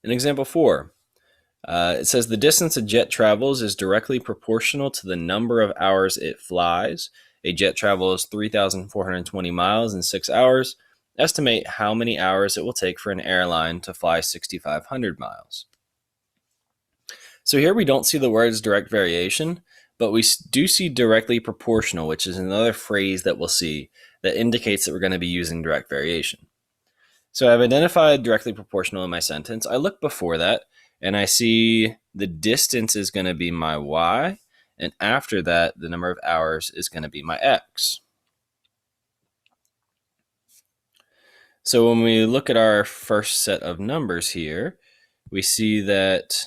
In example 4, it says the distance a jet travels is directly proportional to the number of hours it flies. A jet travels 3,420 miles in 6 hours. Estimate how many hours it will take for an airline to fly 6,500 miles. So here we don't see the words direct variation, but we do see directly proportional, which is another phrase that we'll see that indicates that we're going to be using direct variation. So I've identified directly proportional in my sentence. I look before that and I see the distance is going to be my y, and after that, the number of hours is going to be my x. So when we look at our first set of numbers here, we see that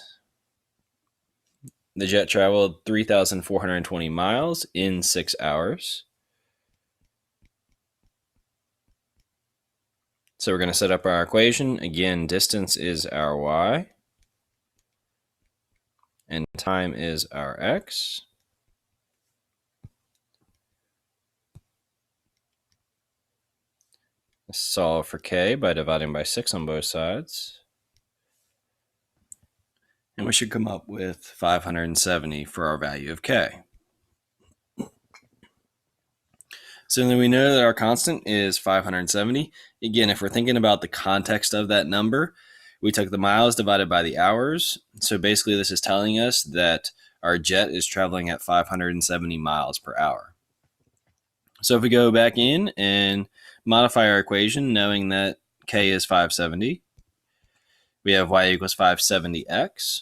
the jet traveled 3,420 miles in 6 hours. So we're going to set up our equation. Again, distance is our y, and time is our x. Solve for k by dividing by 6 on both sides. And we should come up with 570 for our value of k. So then we know that our constant is 570. Again, if we're thinking about the context of that number, we took the miles divided by the hours. So basically this is telling us that our jet is traveling at 570 miles per hour. So if we go back in and modify our equation, knowing that k is 570, we have y equals 570x.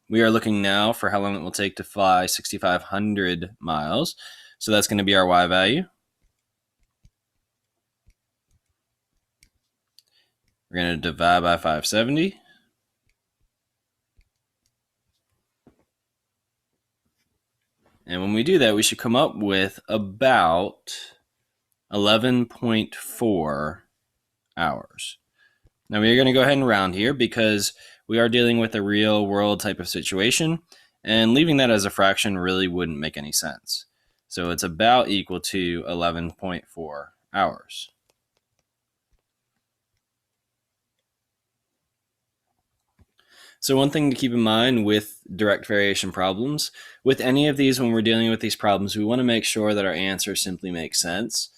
We are looking now for how long it will take to fly 6,500 miles. So that's going to be our y value. We're going to divide by 570. And when we do that, we should come up with about 11.4 hours. Now we are going to go ahead and round here because we are dealing with a real world type of situation, and leaving that as a fraction really wouldn't make any sense. So it's about equal to 11.4 hours. So one thing to keep in mind with direct variation problems, with any of these, when we're dealing with these problems, we want to make sure that our answer simply makes sense.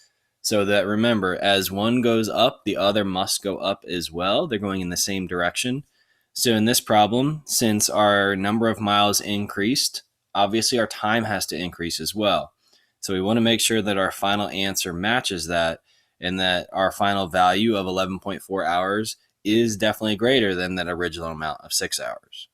So that, remember, as one goes up, the other must go up as well. They're going in the same direction. So in this problem, since our number of miles increased, obviously our time has to increase as well. So we want to make sure that our final answer matches that, and that our final value of 11.4 hours is definitely greater than that original amount of 6 hours.